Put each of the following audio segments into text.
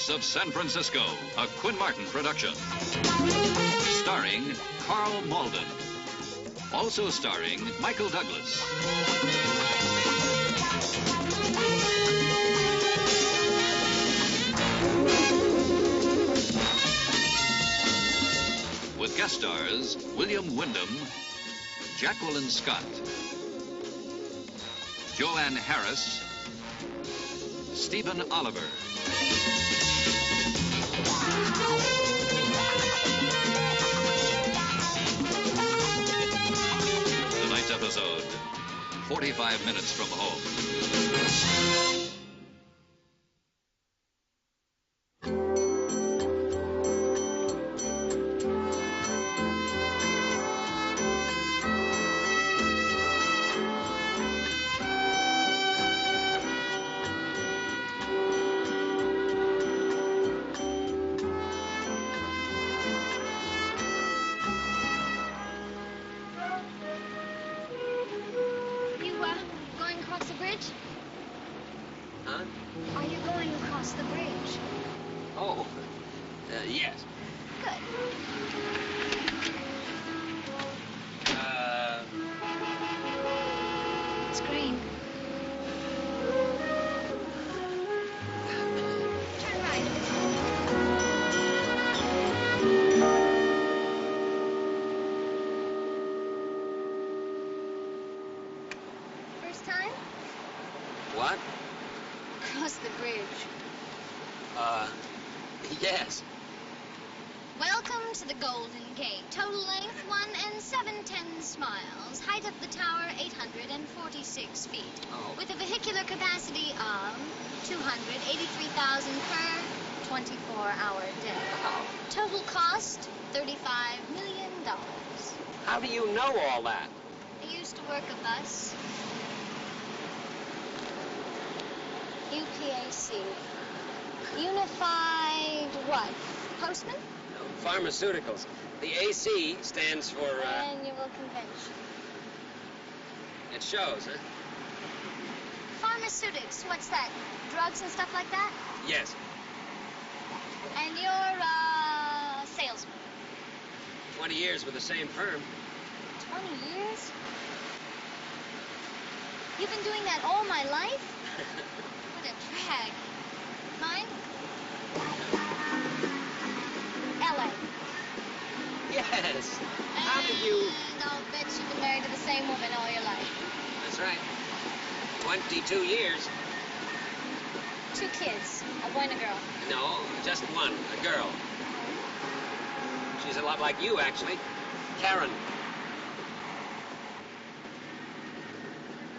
Ghosts of San Francisco, a Quinn Martin production. Starring Carl Malden. Also starring Michael Douglas. With guest stars William Wyndham, Jacqueline Scott, Joanne Harris, Stephen Oliver. Tonight's episode, 45 Minutes from Home. Are you going across the bridge? Oh, yes. Good. It's green. Turn right. First time? What? Across the bridge. Yes. Welcome to the Golden Gate. Total length 1 7/10 miles. Height of the tower 846 feet. Oh. With a vehicular capacity of 283,000 per 24-hour day. Oh. Total cost $35 million. How do you know all that? I used to work a bus. UPAC. Unified what? Postman? No, pharmaceuticals. The AC stands for, Annual convention. It shows, huh? Pharmaceutics, what's that? Drugs and stuff like that? Yes. And you're a salesman. 20 years with the same firm. 20 years? You've been doing that all my life? What a drag. Mine? LA. Yes. How did you... And I'll bet you've been married to the same woman all your life. That's right. 22 years. 2 kids, a boy and a girl. No, just one, a girl. She's a lot like you, actually. Karen.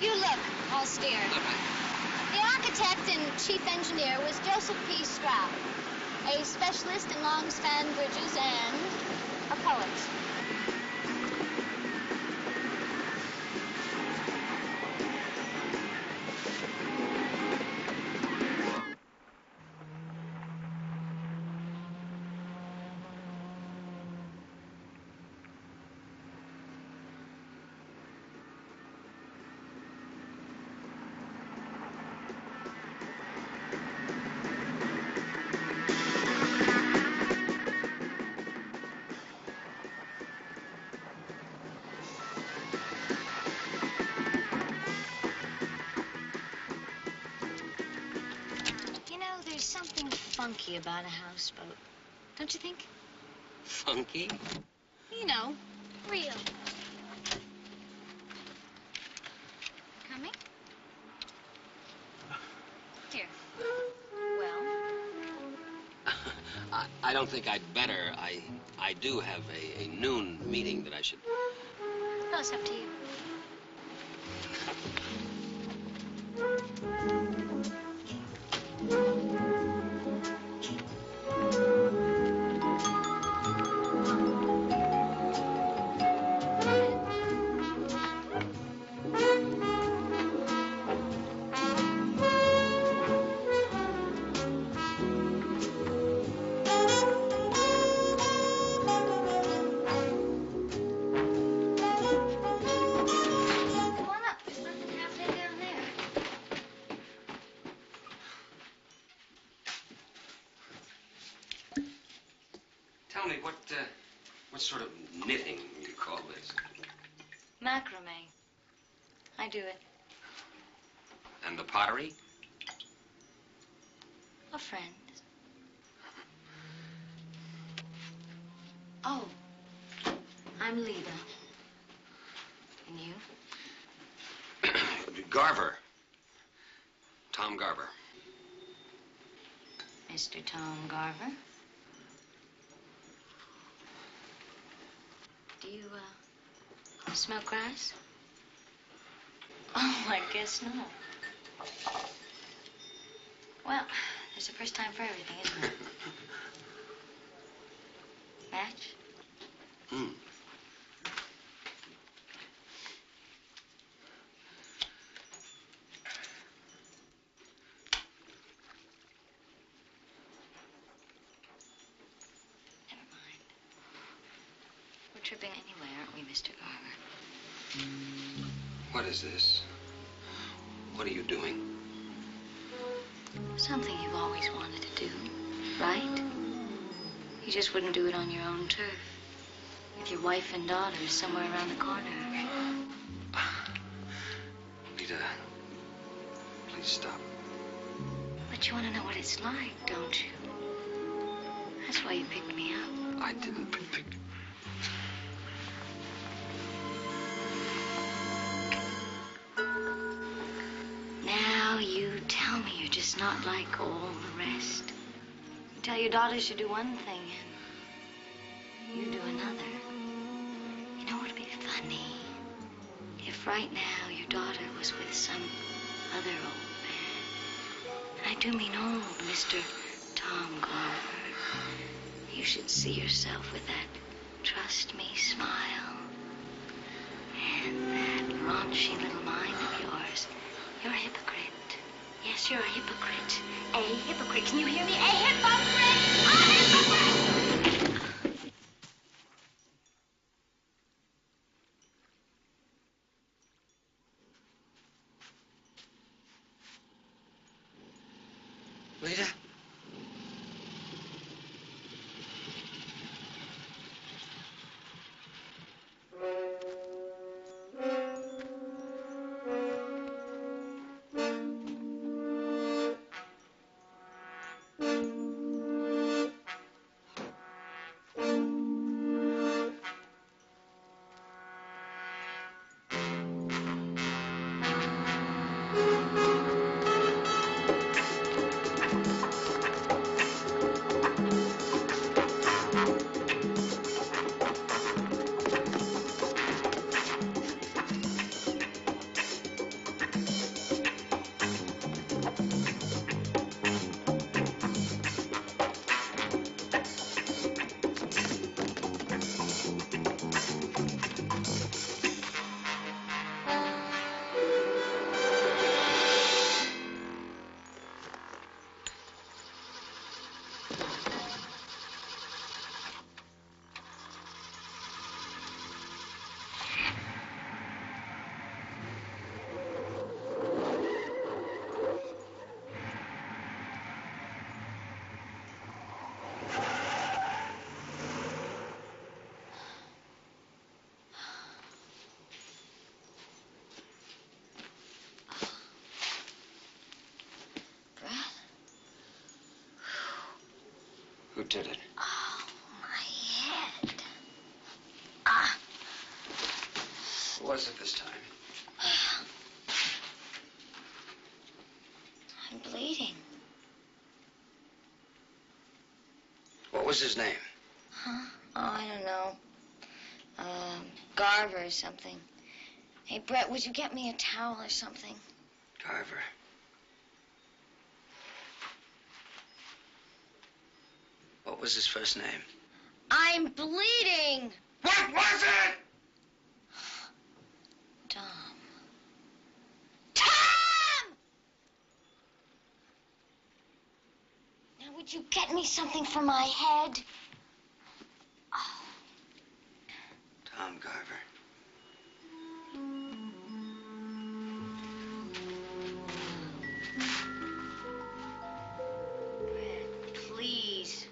You look austere. The architect and chief engineer was Joseph P. Stroud, a specialist in long-span bridges and a poet. There's something funky about a houseboat, don't you think? Funky? You know, real. Coming? Here. Well? I don't think I'd better. I do have a noon meeting that I should... No, it's up to you. What sort of knitting you call this? Macrame. I do it. And the pottery? A friend. Oh, I'm Lita. And you? Garver. Tom Garver. Mr. Tom Garver. Do you, smoke grass? Oh, I guess not. Well, there's a first time for everything, isn't there? Match? Never mind. We're tripping anyway, aren't we, Mr. Garver? What is this? What are you doing? Something you've always wanted to do, right? You just wouldn't do it on your own turf. With your wife and daughters somewhere around the corner. Lita, please stop. But you want to know what it's like, don't you? That's why you picked me up. I didn't pick. Now you tell me you're just not like all the rest. You tell your daughters you do one thing and you do another. You know what would be funny? If right now your daughter was with some other old man. And I do mean old, Mr. Tom Garver. You should see yourself with that trust me smile. And that raunchy little mind of yours. You're a hypocrite. Yes, you're a hypocrite. A hypocrite. Can you hear me? A hypocrite! A hypocrite! Lita? Who did it? Oh, my head. Who was it this time? I'm bleeding. What was his name? Huh? Oh, I don't know. Garver or something. Hey, Brett, would you get me a towel or something? Garver. What was his first name? I'm bleeding! What was it? Tom. Tom! Now, would you get me something for my head? Oh. Tom Garver. Brett, please.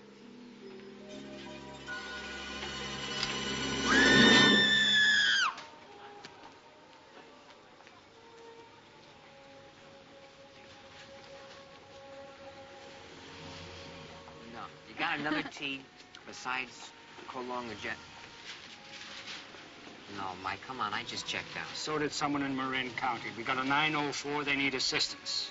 Got another tea besides Colong or Jet? No, Mike, come on. I just checked out. So did someone in Marin County. We got a 904. They need assistance.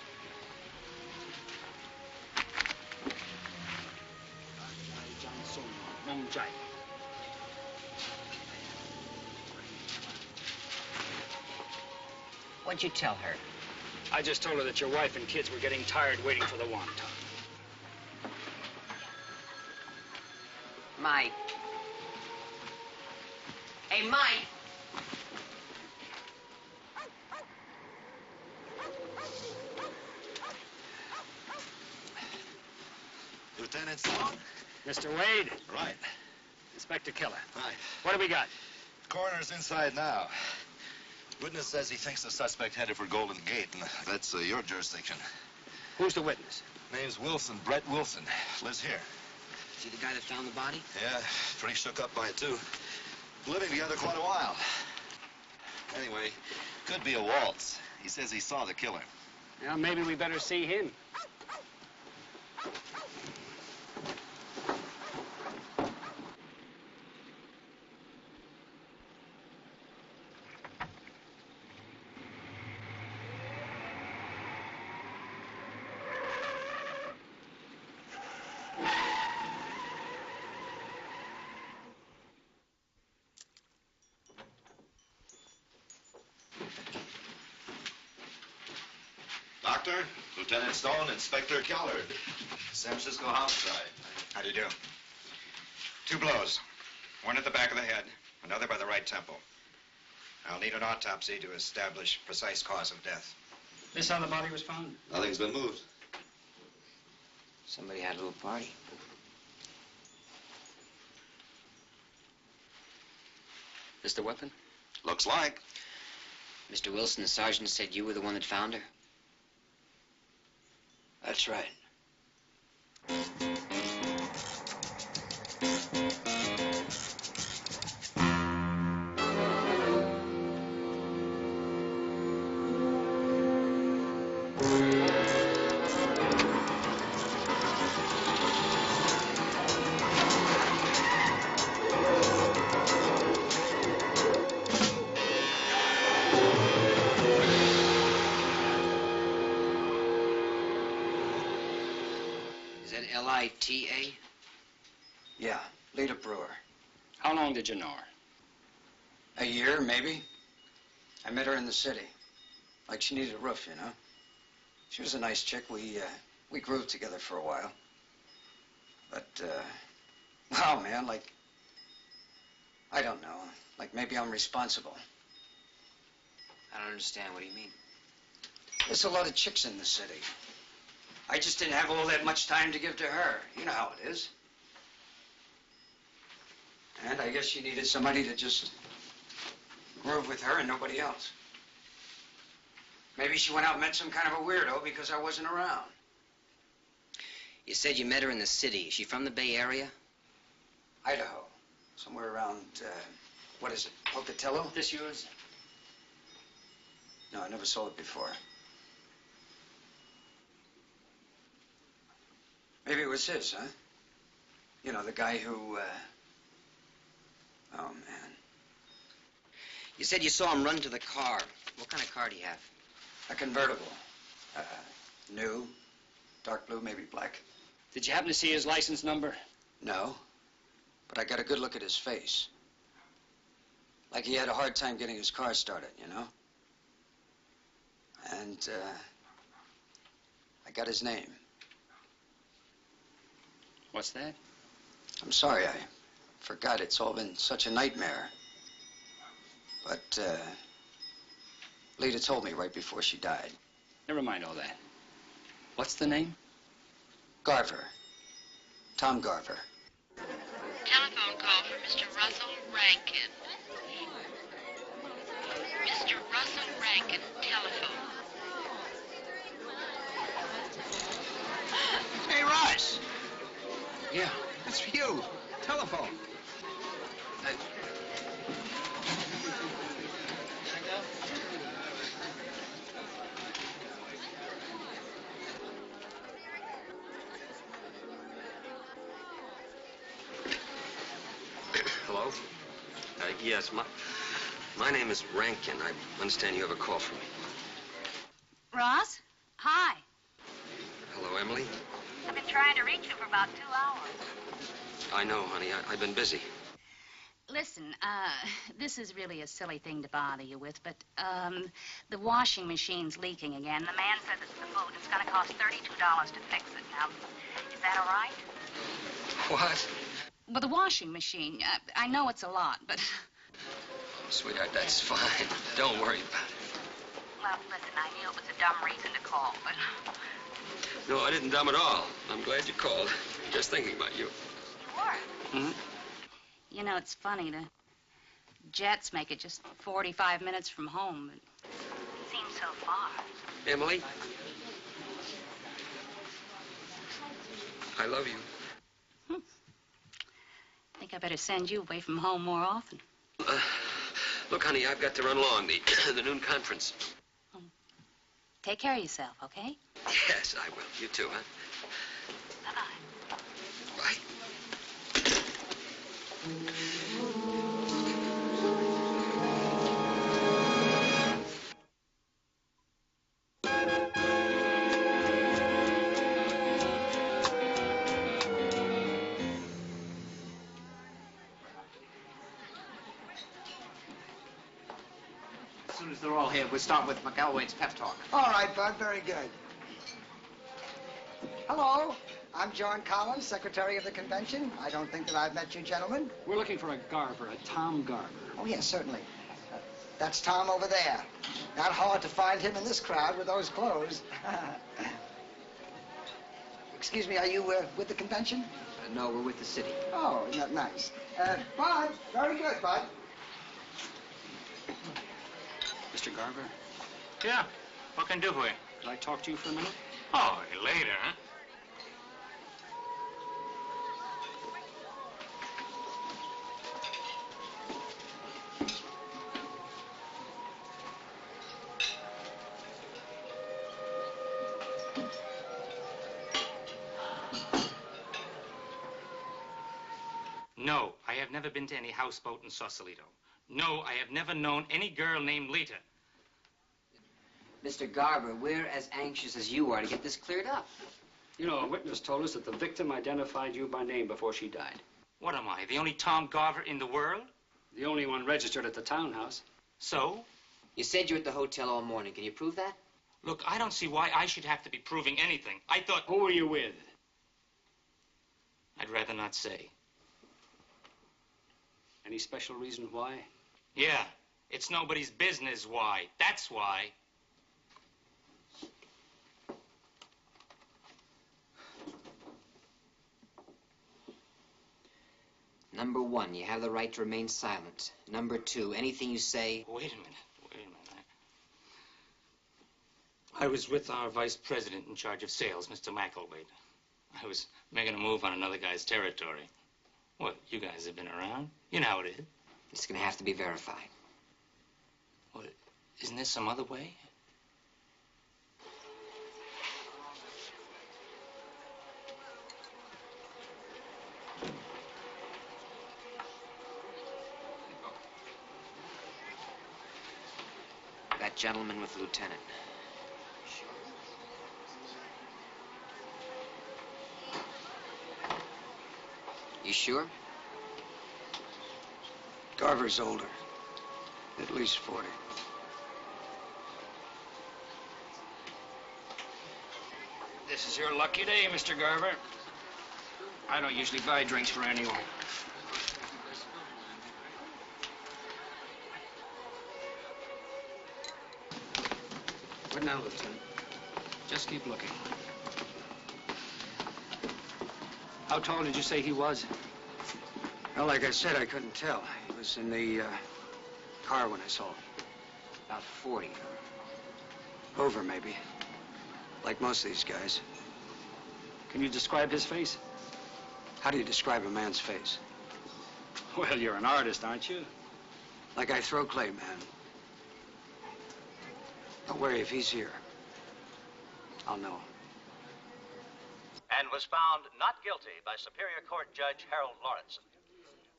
What'd you tell her? I just told her that your wife and kids were getting tired waiting for the wonton. Mike. Hey, Mike! Lieutenant Stone? Mr. Wade. Right. Inspector Keller. Right. What do we got? Coroner's inside now. Witness says he thinks the suspect headed for Golden Gate, and that's your jurisdiction. Who's the witness? Name's Wilson, Brett Wilson. Lives here. Is he the guy that found the body? Yeah, pretty shook up by it, too. Living together quite a while. Anyway, could be a waltz. He says he saw the killer. Well, maybe we better see him. Doctor, Lieutenant Stone, Inspector Keller. San Francisco homicide. How do you do? 2 blows. One at the back of the head, another by the right temple. I'll need an autopsy to establish precise cause of death. This how the body was found? Nothing's been moved. Somebody had a little party. This the weapon? Looks like. Mr. Wilson, the sergeant said you were the one that found her? That's right. Is that L-I-T-A? Yeah, Lita Brewer. How long did you know her? A year, maybe. I met her in the city. Like she needed a roof, you know. She was a nice chick. We grew together for a while. But, wow, man, like, I don't know. Like maybe I'm responsible. I don't understand. What do you mean? There's a lot of chicks in the city. I just didn't have all that much time to give to her. You know how it is. And I guess she needed somebody to just groove with her and nobody else. Maybe she went out and met some kind of a weirdo because I wasn't around. You said you met her in the city. Is she from the Bay Area? Idaho. Somewhere around, what is it, Pocatello? This yours? No, I never saw it before. Maybe it was his, huh? You know, the guy who, oh, man. You said you saw him run to the car. What kind of car do you have? A convertible. New. Dark blue, maybe black. Did you happen to see his license number? No. But I got a good look at his face. Like he had a hard time getting his car started, you know? And, I got his name. What's that? I'm sorry, I forgot. It's all been such a nightmare. But, Lita told me right before she died. Never mind all that. What's the name? Garver. Tom Garver. Telephone call for Mr. Russell Rankin. Mr. Russell Rankin, telephone. Hey, Russ! Yeah. It's for you. Telephone. Yes, my name is Rankin. I understand you have a call from me. Ross? Hi. Hello, Emily. I've been trying to reach you for about 2 hours. I know, honey. I've been busy. Listen, this is really a silly thing to bother you with, but, the washing machine's leaking again. The man says it's going to cost $32 to fix it. Now, is that all right? What? Well, the washing machine, I know it's a lot, but... Sweetheart, that's fine. Don't worry about it. Well, listen, I knew it was a dumb reason to call, but... No, I didn't dumb at all. I'm glad you called. Just thinking about you. You were? Hmm? You know, it's funny. The jets make it just 45 minutes from home, but it seems so far. Emily? I love you. I think I better send you away from home more often. Look, honey, I've got to run along the noon conference. Take care of yourself, okay? Yes, I will. You too, huh? Bye-bye. Bye. As soon as they're all here, we'll start with McElwain's pep talk. All right, Bud, very good. Hello, I'm John Collins, Secretary of the Convention. I don't think that I've met you gentlemen. We're looking for a Garver, a Tom Garver. Oh, yes, certainly. That's Tom over there. Not hard to find him in this crowd with those clothes. Excuse me, are you with the convention? No, we're with the city. Oh, isn't that nice? Bud, very good, Bud. Mr. Garver, Yeah, what can I do for you? could I talk to you for a minute? Oh, later, huh? No, I have never been to any houseboat in Sausalito. No, I have never known any girl named Lita. Mr. Garver, we're as anxious as you are to get this cleared up. You know, a witness told us that the victim identified you by name before she died. What am I, the only Tom Garver in the world? The only one registered at the townhouse. So? You said you were at the hotel all morning. Can you prove that? Look, I don't see why I should have to be proving anything. I thought... Who were you with? I'd rather not say. Any special reason why? Yeah, it's nobody's business why. That's why. Number one, you have the right to remain silent. Number two, anything you say... Wait a minute. I was with our vice president in charge of sales, Mr. McElwain. I was making a move on another guy's territory. What, you guys have been around? You know how it is. It's going to have to be verified. Well, isn't there some other way? That gentleman with the lieutenant. You sure? Garver's older. At least 40. This is your lucky day, Mr. Garver. I don't usually buy drinks for anyone. What now, Lieutenant? Just keep looking. How tall did you say he was? Well, like I said, I couldn't tell. He was in the car when I saw him. About 40. Over, maybe. Like most of these guys. Can you describe his face? How do you describe a man's face? Well, you're an artist, aren't you? Like I throw clay, man. Don't worry, if he's here, I'll know. And was found not guilty by Superior Court Judge Harold Lawrence.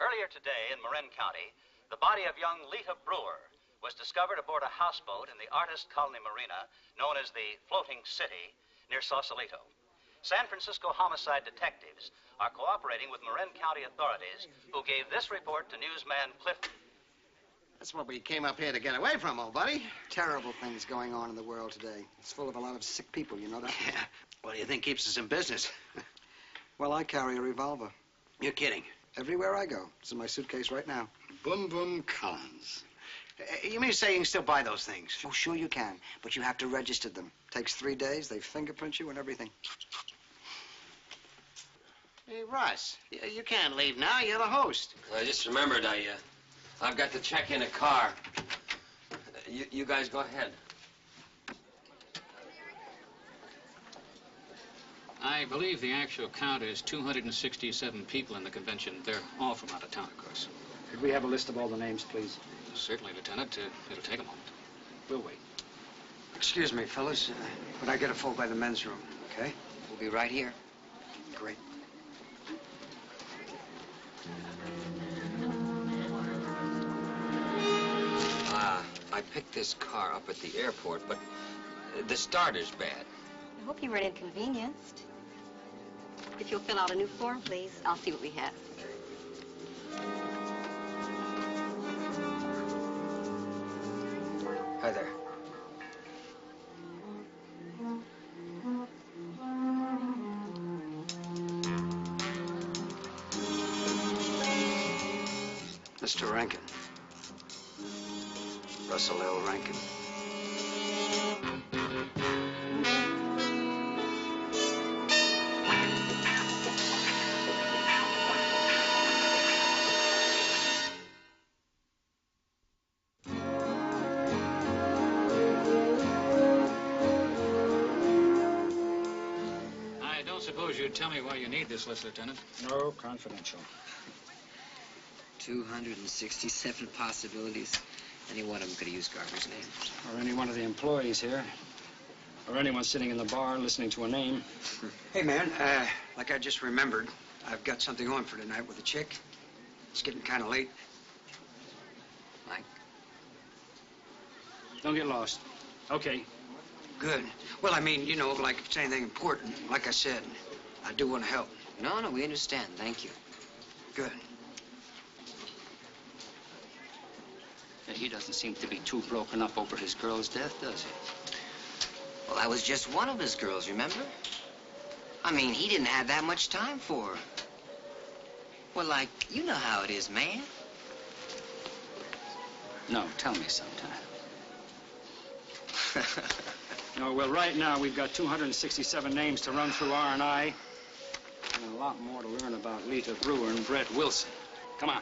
Earlier today in Marin County, The body of young Lita Brewer was discovered aboard a houseboat in the Artist Colony Marina, known as the Floating City, near Sausalito. San Francisco homicide detectives are cooperating with Marin County authorities, who gave this report to newsman Clifton. That's what we came up here to get away from, old buddy. Terrible things going on in the world today. It's full of a lot of sick people, you know that? Yeah. What do you think keeps us in business? Well, I carry a revolver. You're kidding. Everywhere I go. It's in my suitcase right now. Boom Boom Collins. You mean to say you can still buy those things? Oh, sure you can, but you have to register them. Takes 3 days, they fingerprint you and everything. Hey, Russ, you can't leave now. You're the host. I just remembered I've got to check in a car. You guys go ahead. I believe the actual count is 267 people in the convention. They're all from out of town, of course. Could we have a list of all the names, please? Certainly, Lieutenant. It'll take a moment. We'll wait. Excuse me, fellas, but I get a phone by the men's room, okay? We'll be right here. Great. I picked this car up at the airport, but the starter's bad. I hope you weren't inconvenienced. If you'll fill out a new form, please, I'll see what we have. Hi there. Mr. Rankin. Russell L. Rankin. I don't suppose you'd tell me why you need this list, Lieutenant? No, confidential. 267 possibilities. Any one of them could have used Garver's name. Or any one of the employees here. Or anyone sitting in the bar listening to a name. Hey, man, like I just remembered, I've got something on for tonight with a chick. It's getting kind of late. Mike? Don't get lost. Okay. Good. Well, I mean, you know, like if it's anything important, like I said, I do want to help. No, we understand. Thank you. Good. He doesn't seem to be too broken up over his girl's death, does he? Well, that was just one of his girls, remember? I mean, he didn't have that much time for her. Well, like, you know how it is, man. No, tell me sometime. No, well, right now we've got 267 names to run through R&I. And a lot more to learn about Lita Brewer and Brett Wilson. Come on.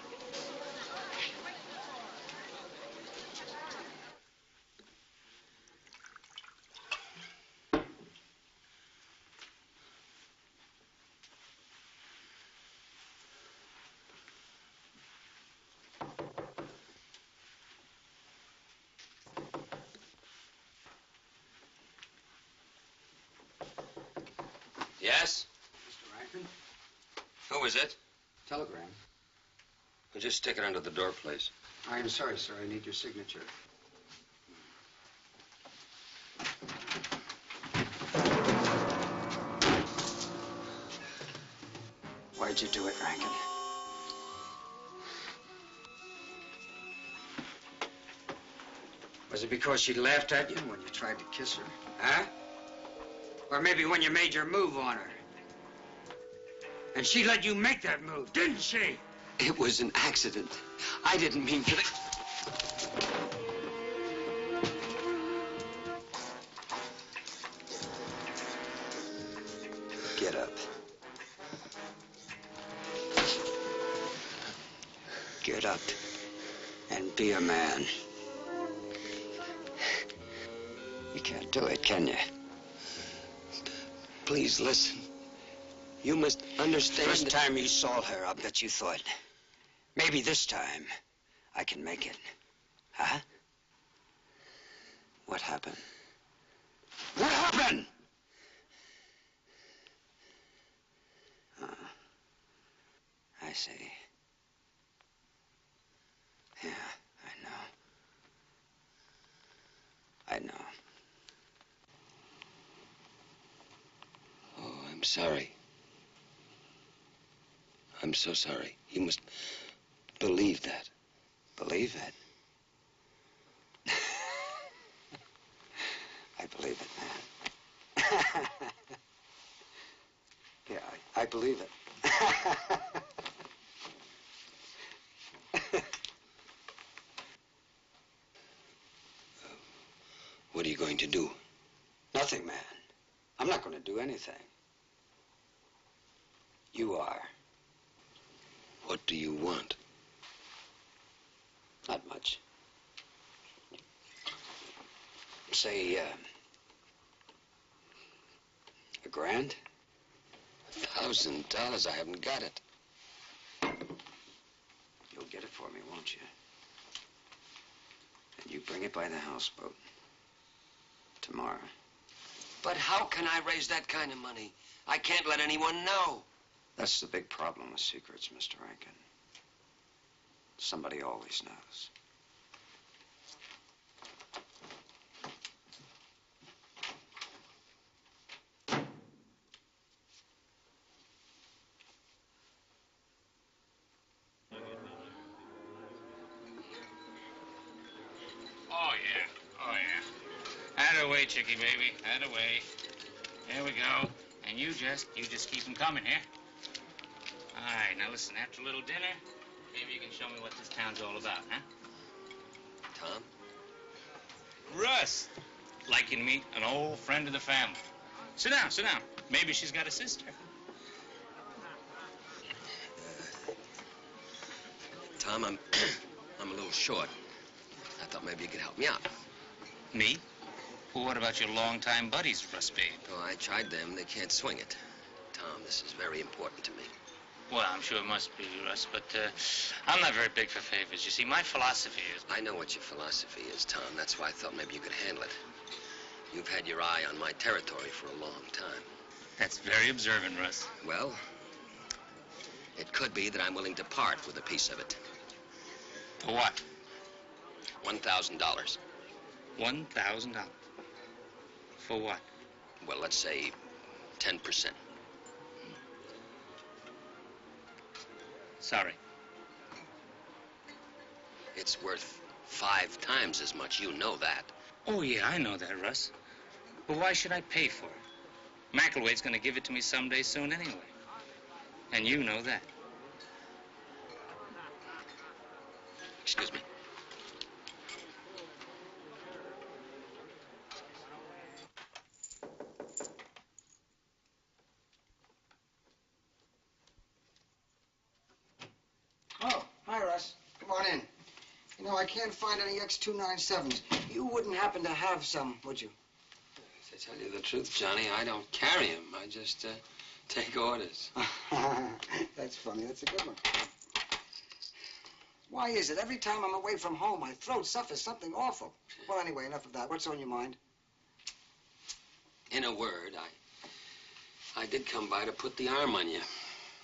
Yes? Mr. Rankin? Who is it? Telegram. Well, just stick it under the door, please. I am sorry, sir. I need your signature. Why'd you do it, Rankin? Was it because she laughed at you when you tried to kiss her? Huh? Or maybe when you made your move on her? And she let you make that move, didn't she? It was an accident. I didn't mean for the... Get up. Get up and be a man. You can't do it, can you? Please listen. You must understand. First time you saw her, I bet you thought, maybe this time I can make it. Huh? What happened? What happened? I see. Yeah. I know. Oh, I'm sorry. I'm so sorry. You must believe that. Believe it? I believe it, man. Yeah, I believe it. What are you going to do? Nothing, man. I'm not going to do anything. You are. What do you want? Not much. Say, $1,000? $1,000? I haven't got it. You'll get it for me, won't you? And you bring it by the houseboat. Tomorrow. But how can I raise that kind of money? I can't let anyone know. That's the big problem with secrets, Mr. Rankin. Somebody always knows. Oh, yeah. Oh, yeah. Atta-way, chickie baby. Atta-way. There we go. And you just keep them coming here. All right, now listen, after a little dinner, maybe you can show me what this town's all about, huh? Tom? Russ. Like you to meet an old friend of the family. Sit down, sit down. Maybe she's got a sister. Tom, I'm a little short. I thought maybe you could help me out. Me? Well, what about your longtime buddies, Russ Spade? Oh, I tried them. They can't swing it. Tom, this is very important to me. Well, I'm sure it must be, Russ, but I'm not very big for favors. You see, my philosophy is... I know what your philosophy is, Tom. That's why I thought maybe you could handle it. You've had your eye on my territory for a long time. That's very observant, Russ. Well, it could be that I'm willing to part with a piece of it. For what? $1,000. $1,000? For what? Well, let's say 10%. Sorry. It's worth 5 times as much. You know that. Oh, yeah, I know that, Russ. But why should I pay for it? McElwade's going to give it to me someday soon anyway. And you know that. Excuse me. Oh, hi, Russ. Come on in. You know, I can't find any X297s. You wouldn't happen to have some, would you? To tell you the truth, Johnny, I don't carry them. I just take orders. That's funny. That's a good one. Why is it every time I'm away from home, my throat suffers something awful? Well, anyway, enough of that. What's on your mind? In a word, I did come by to put the arm on you.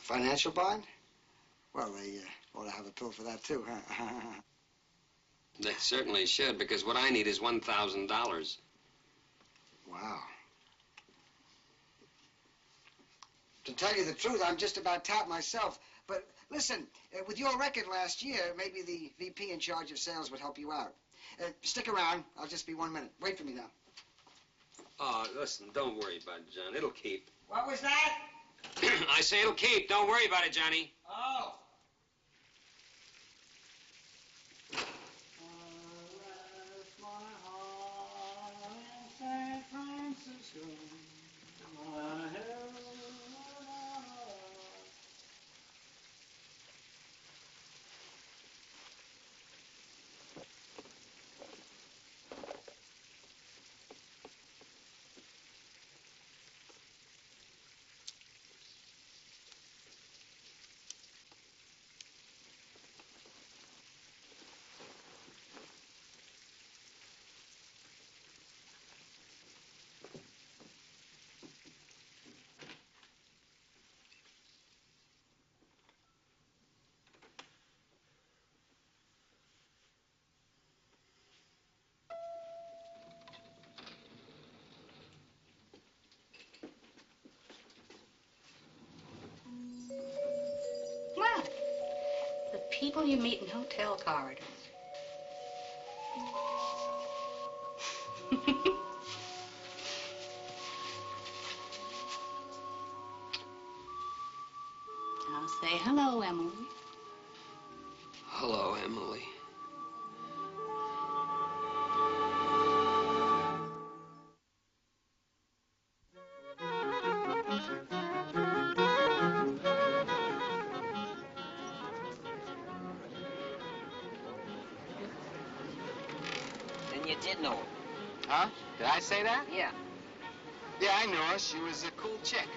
Financial bond? Well, they ought to have a pill for that, too, huh? They certainly should, because what I need is $1,000. Wow. To tell you the truth, I'm just about tapped myself. But listen, with your record last year, maybe the VP in charge of sales would help you out. Stick around. I'll just be 1 minute. Wait for me now. Oh, listen, don't worry about it, John. It'll keep. What was that? I say it'll keep. Don't worry about it, Johnny. Oh. San Francisco. people you meet in hotel corridors. I'll say hello, Emily. Hello, Emily. Then you did know her. Huh? Did I say that? Yeah. Yeah, I knew her. She was a cool chick.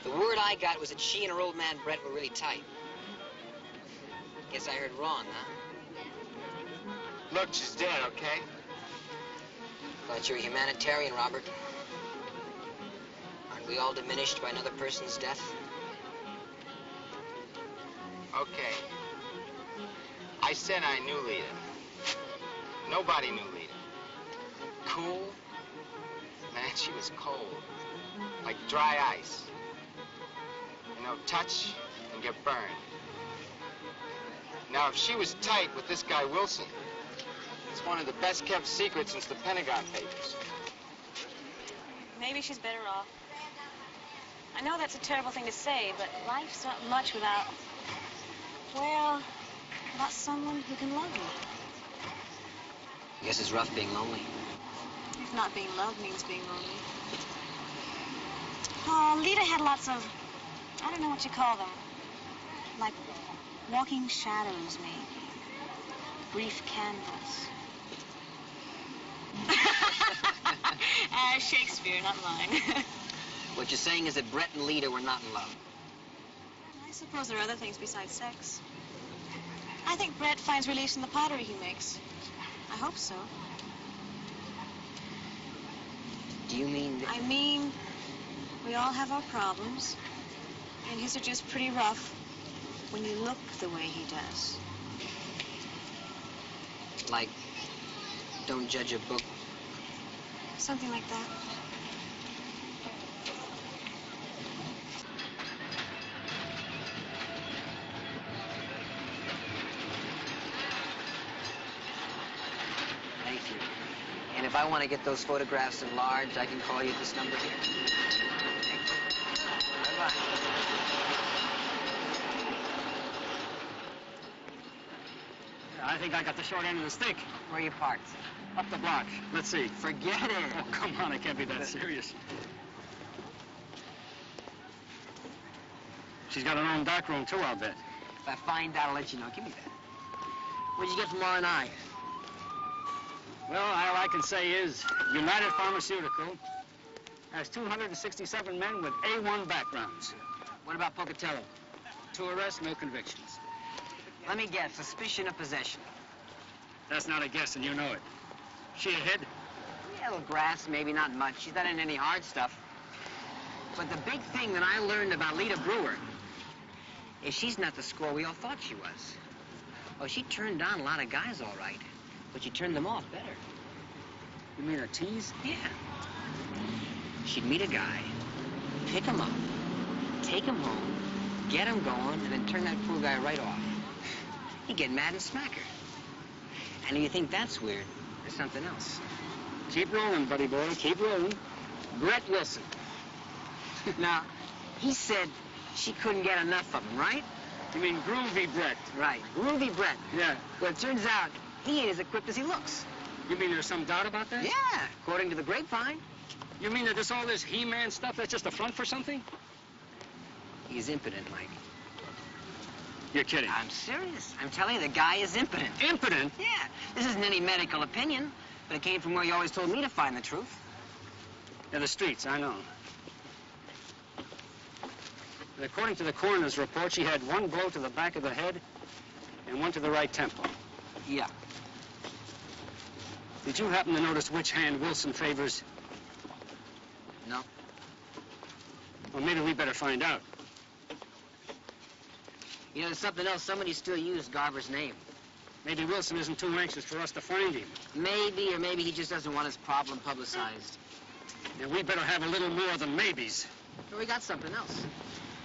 The word I got was that she and her old man Brett were really tight. Guess I heard wrong, huh? Look, she's dead, okay? Thought you were a humanitarian, Robert. Aren't we all diminished by another person's death? Okay. I said I knew Lita. Nobody knew Lita. Cool? Man, she was cold. Like dry ice. You know, touch and get burned. Now, if she was tight with this guy Wilson, it's one of the best kept secrets since the Pentagon Papers. Maybe she's better off. I know that's a terrible thing to say, but life's not much without, well, without someone who can love you. I guess it's rough being lonely. If not being loved means being lonely. Oh, Lita had lots of, I don't know what you call them. Like walking shadows, maybe. Brief canvas. Shakespeare, not mine. What you're saying is that Brett and Lita were not in love. I suppose there are other things besides sex. I think Brett finds release in the pottery he makes. I hope so. Do you mean that... I mean, we all have our problems. And his are just pretty rough when you look the way he does. Like, don't judge a book. Something like that. Thank you. And if I want to get those photographs enlarged, I can call you at this number here. Bye-bye. I think I got the short end of the stick. Where are you parked? Up the block. Let's see. Forget it. Oh, come on, it can't be that serious. She's got her own dark room, too, I'll bet. If I find out, I'll let you know. Give me that. What'd you get from R&I? Well, all I can say is United Pharmaceutical has 267 men with A1 backgrounds. What about Pocatello? 2 arrests, no convictions. Let me guess, suspicion of possession. That's not a guess, and you know it. She a hit? Yeah, a little grass, maybe not much. She's not in any hard stuff. But the big thing that I learned about Lita Brewer is she's not the score we all thought she was. Oh, she turned down a lot of guys, all right. But she turned them off better. You mean a tease? Yeah. She'd meet a guy, pick him up, take him home, get him going, and then turn that fool guy right off. He'd get mad and smack her. And if you think that's weird, there's something else. Keep rolling, buddy boy. Keep rolling. Brett Wilson. Now, he said she couldn't get enough of him, right? You mean Groovy Brett? Right. Groovy Brett. Yeah. Well, it turns out he ain't as equipped as he looks. You mean there's some doubt about that? Yeah, according to the grapevine. You mean that all this He-Man stuff, that's just a front for something? He's impotent, Mike. You're kidding. I'm serious. I'm telling you, the guy is impotent. Impotent? Yeah. This isn't any medical opinion, but it came from where you always told me to find the truth. Yeah, the streets, I know. And according to the coroner's report, she had 1 blow to the back of the head and 1 to the right temple. Yeah. Did you happen to notice which hand Wilson favors? No. Well, maybe we better find out. You know, there's something else. Somebody still used Garver's name. Maybe Wilson isn't too anxious for us to find him. Maybe, or maybe he just doesn't want his problem publicized. And we better have a little more than maybes. But we got something else.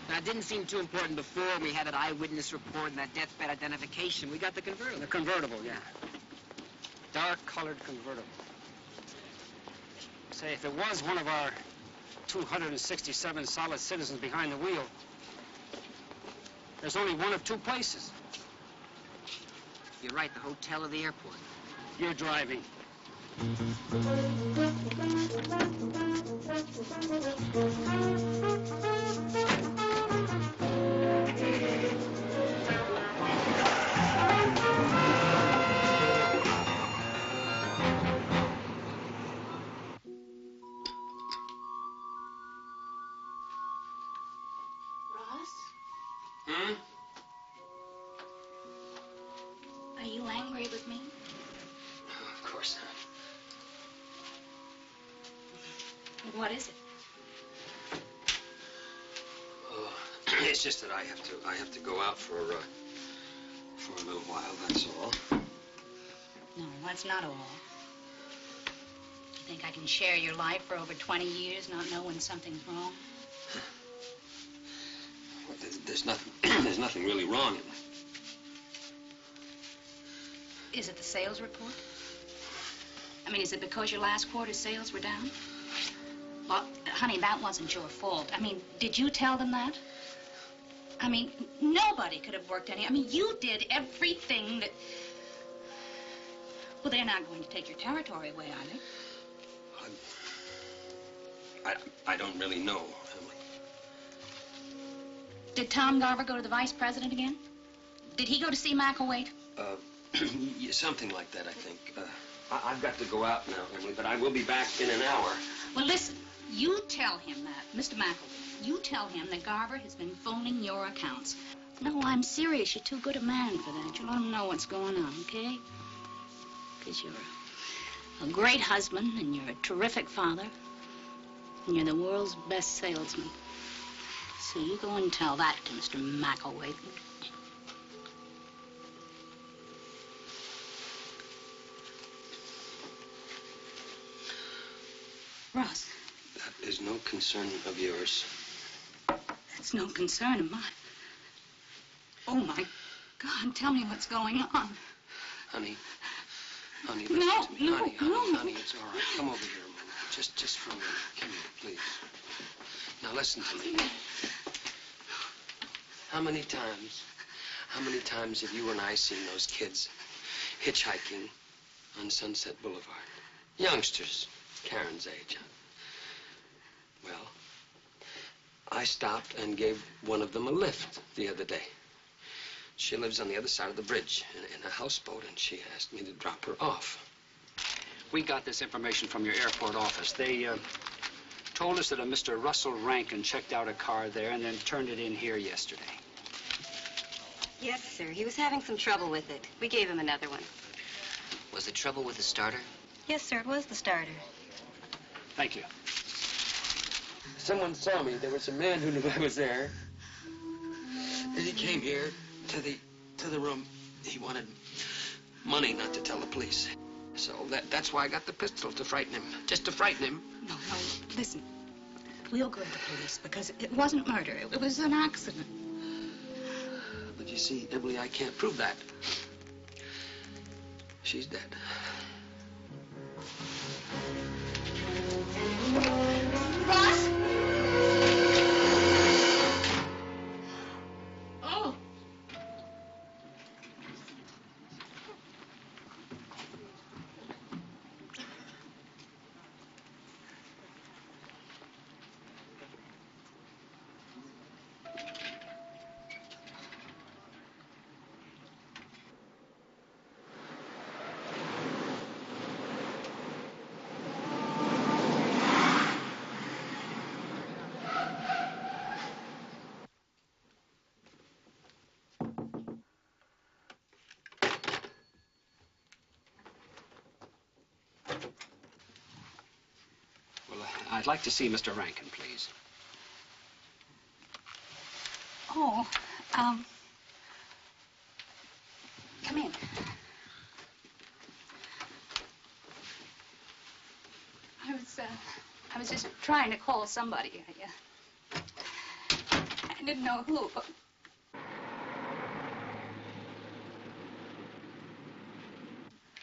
Now, it didn't seem too important before. We had that eyewitness report and that deathbed identification. We got the convertible. The convertible, yeah. Dark-colored convertible. Say, if it was one of our 267 solid citizens behind the wheel, there's only one of two places. You're right, the hotel or the airport. You're driving. Hmm? Are you angry with me? Of course not. What is it? Oh, it's just that I have to go out for a little while, that's all. No, that's not all. You think I can share your life for over 20 years, not know when something's wrong? Well, there's nothing, there's nothing really wrong in it. Is it the sales report? I mean, is it because your last quarter's sales were down? Well, honey, that wasn't your fault. I mean, did you tell them that? I mean, nobody could have worked any... I mean, you did everything that... Well, they're not going to take your territory away, are they? I don't really know, Emily. Did Tom Garver go to the vice president again? Did he go to see McElwaite? Yeah, something like that, I think. I've got to go out now, Emily, but I will be back in an hour. Well, listen, you tell him that, Mr. McElwaite. You tell him that Garver has been phoning your accounts. No, I'm serious. You're too good a man for that. You let him know what's going on, okay? Because you're a great husband, and you're a terrific father, and you're the world's best salesman. So you go and tell that to Mr. McElwaite. Ross. That is no concern of yours. That's no concern of mine. Oh, my God, tell me what's going on. Honey, listen to me. Honey, it's all right. Come over here a minute. Just for a minute. Come here, please. Now, listen to me. How many times have you and I seen those kids hitchhiking on Sunset Boulevard? Youngsters, Karen's age, huh? Well, I stopped and gave one of them a lift the other day. She lives on the other side of the bridge in a houseboat, and she asked me to drop her off. We got this information from your airport office. They told us that a Mr. Russell Rankin checked out a car there and then turned it in here yesterday. Yes, sir. He was having some trouble with it. We gave him another one. Was the trouble with the starter? Yes, sir. It was the starter. Thank you. Someone saw me. There was a man who knew I was there. And he came here to the room. He wanted money not to tell the police. So that's why I got the pistol, to frighten him. Just to frighten him. No, listen. We'll go to the police because it wasn't murder. It was an accident. But you see, Emily, I can't prove that. She's dead. Ross? Oh. I'd like to see Mr. Rankin, please. Oh, come in. I was just trying to call somebody. I didn't know who, but...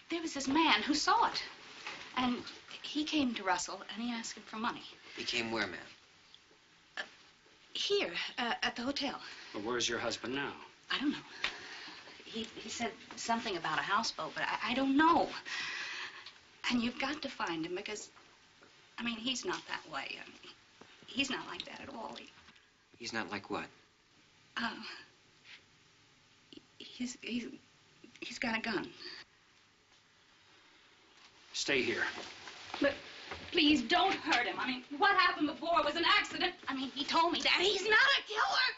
There was this man who saw it. And he came to Russell, and he asked him for money. He came where, ma'am? Here, at the hotel. Well, where's your husband now? I don't know. He said something about a houseboat, but I don't know. And you've got to find him because, I mean, he's not that way. I mean, he's not like that at all. He's not like what? He's got a gun. Stay here. But please don't hurt him. I mean, what happened before was an accident. I mean, he told me that. He's not a killer.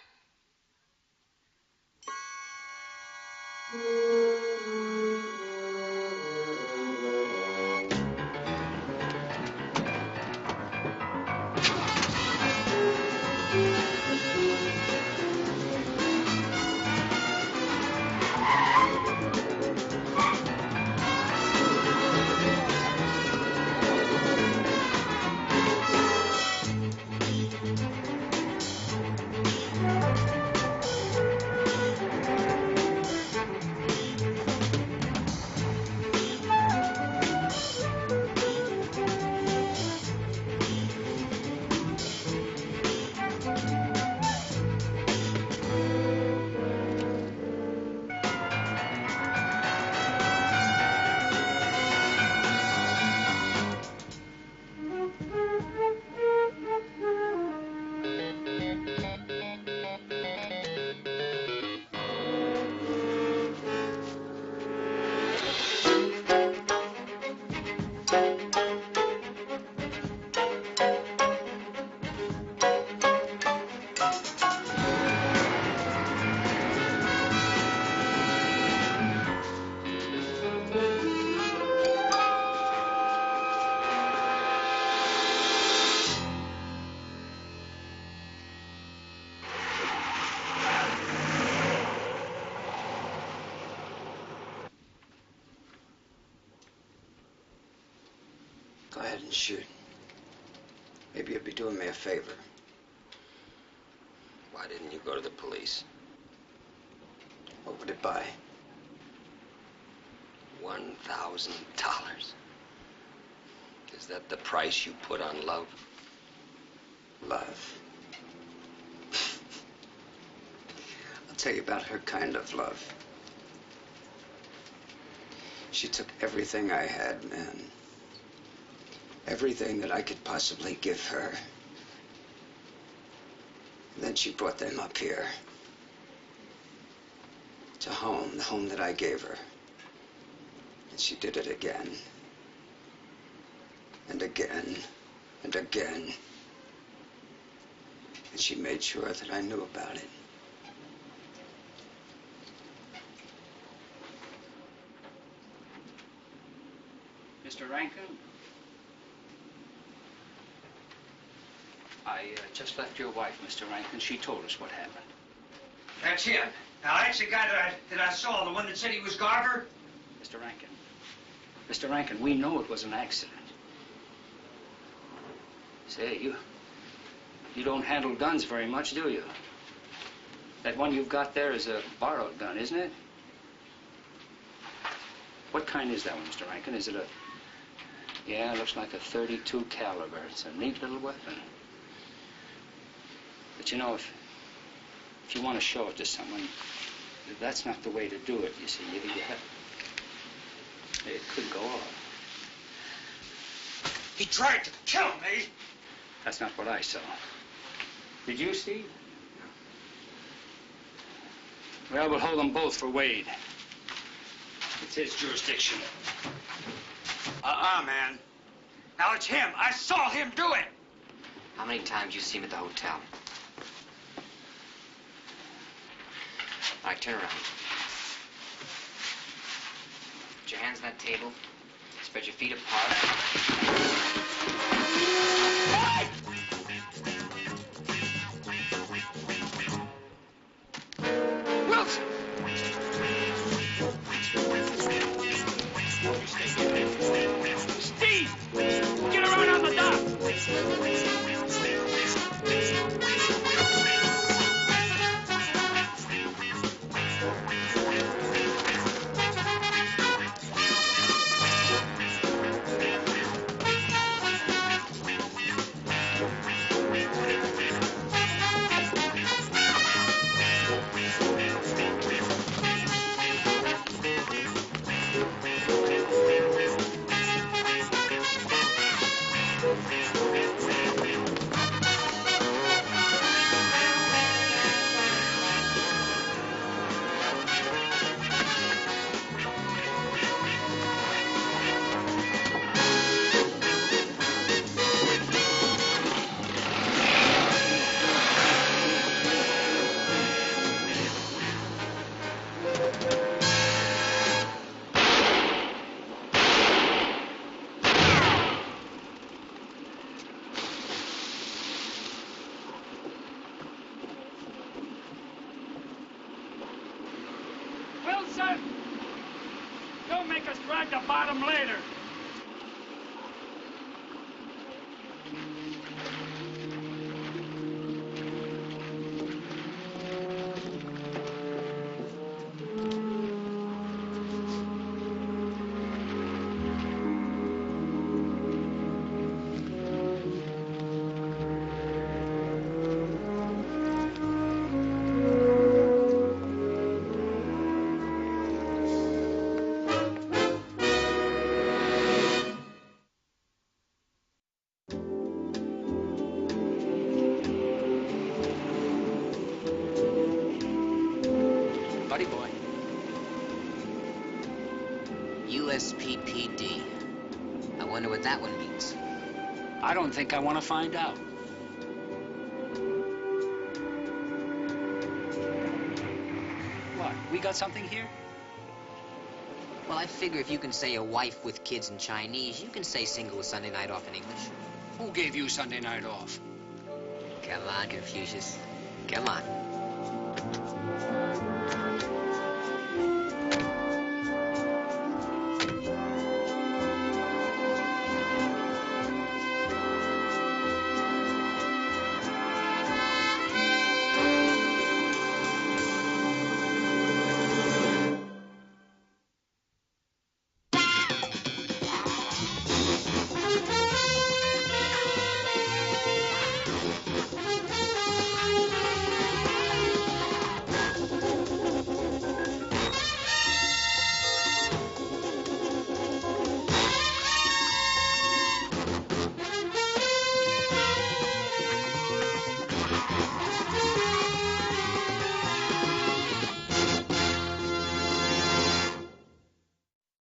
Go ahead and shoot. Maybe you'd be doing me a favor. Why didn't you go to the police? What would it buy? $1,000. Is that the price you put on love? Love. I'll tell you about her kind of love. She took everything I had, man. Everything that I could possibly give her. And then she brought them up here. To home, the home that I gave her. And she did it again. And again. And again. And she made sure that I knew about it. Mr. Rankin? I just left your wife, Mr. Rankin. She told us what happened. That's him. Now, that's the guy that I saw, the one that said he was Garver? Mr. Rankin. Mr. Rankin, we know it was an accident. Say, you don't handle guns very much, do you? That one you've got there is a borrowed gun, isn't it? What kind is that one, Mr. Rankin? Is it a... Yeah, it looks like a .32 caliber. It's a neat little weapon. But you know, if you want to show it to someone, that's not the way to do it, you see. It could go off. He tried to kill me. That's not what I saw. Did you, Steve? Well, we'll hold them both for Wade. It's his jurisdiction. Man. Now, it's him. I saw him do it. How many times you see him at the hotel? All right, turn around. Put your hands on that table. Spread your feet apart. Wilson! Steve! Get around on the dock! about them later. Buddy boy. USPPD. I wonder what that one means. I don't think I want to find out. What, we got something here? Well, I figure if you can say a wife with kids in Chinese, you can say single with Sunday night off in English. Who gave you Sunday night off? Come on, Confucius. Come on.